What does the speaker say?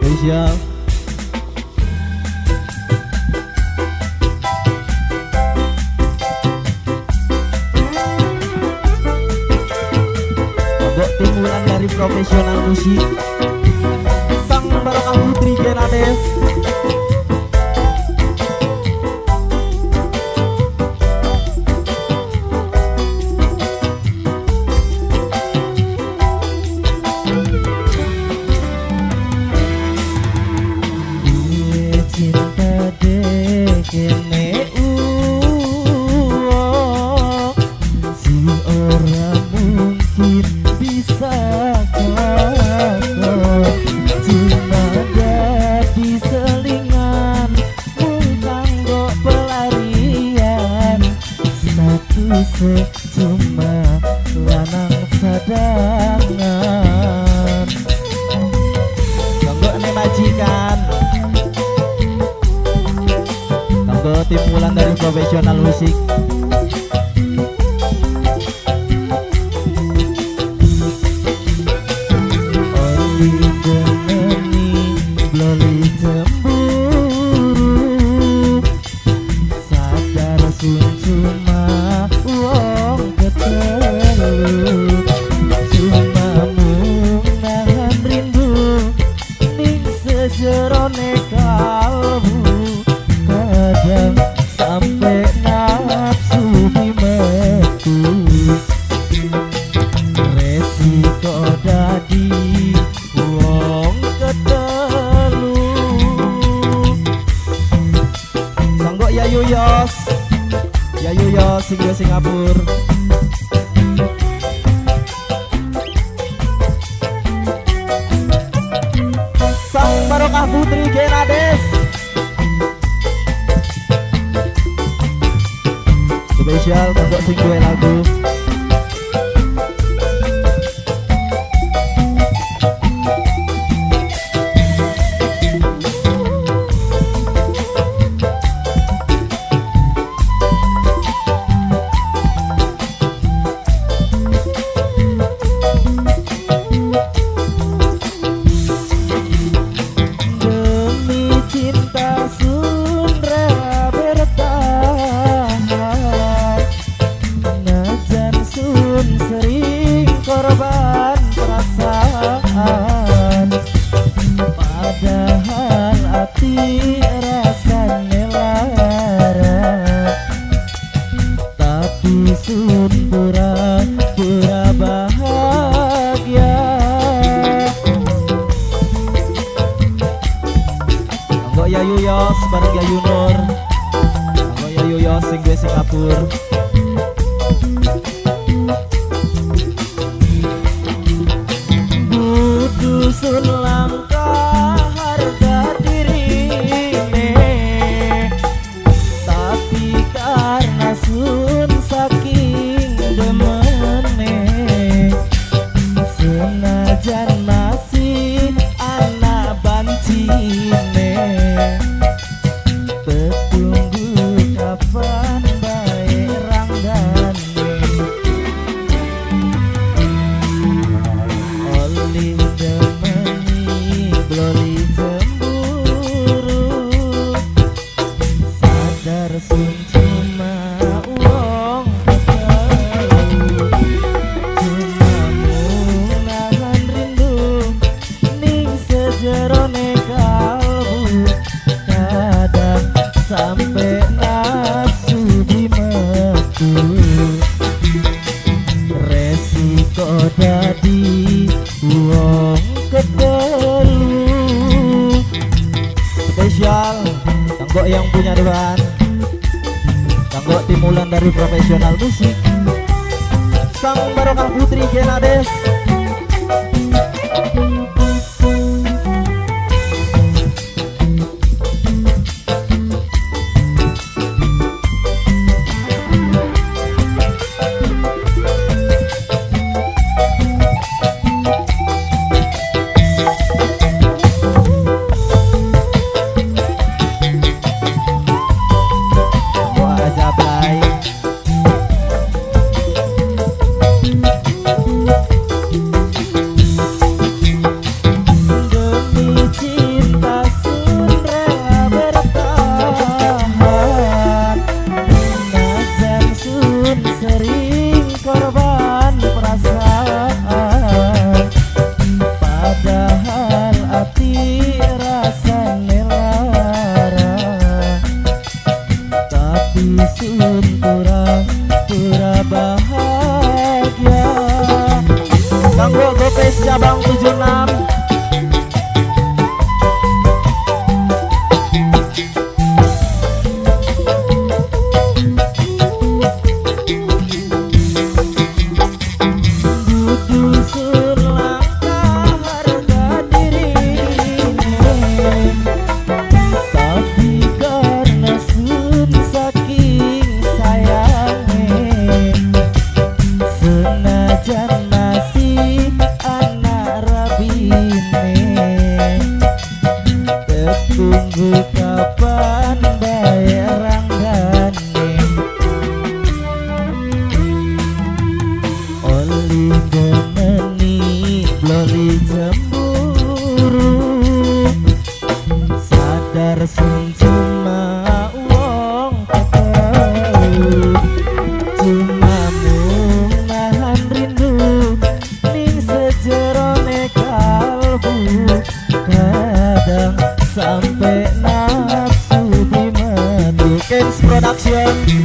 spesial. Untuk timulan dari profesional musik Sang Barokah Putri Genades. Cuma lanang sadangan Tonggo nih majikan, tonggo timulan dari profesional musik. Oli demeni bloli cemburu sadar sun cuma wong ketelu cuma nahan rindu ning sejerone kalbu kadang sampai nafsu dimetu resiko dadi wong ketelu. Tonggo Yayu Yos, Yayu Yos Singapura. Sang Barokah Putri Genades. Spesial untuk sing duwe lagu. Korban perasaan padahal hati rasanya lara tapi sun pura-pura bahagia. Tonggo Yayu Yos bareng Yayu Nur, tonggo Yayu Yos sing duwe Singapura. Sun langkah harga dirine tapi karena sun saking demene senajan masih anak bancine tetunggu kapan bae ranggane oli bloli cemburu sadar sun cuma wong ketelu cuma nahan rindu ning sejerone kalbu kadang sampai nafsu dimetu resiko dadi wong ketelu. Spesial tonggo yang punya Tuhan, tonggo timulan dari profesional musik Sang Barokah Putri Genades. nunggu kapan bae ranggane oli demeni loli cemburu sadar sun cuma wong ketelu cuma mung nahan rindu ning sejerone kalbu kadang sampai nafsu dimadu Kens Production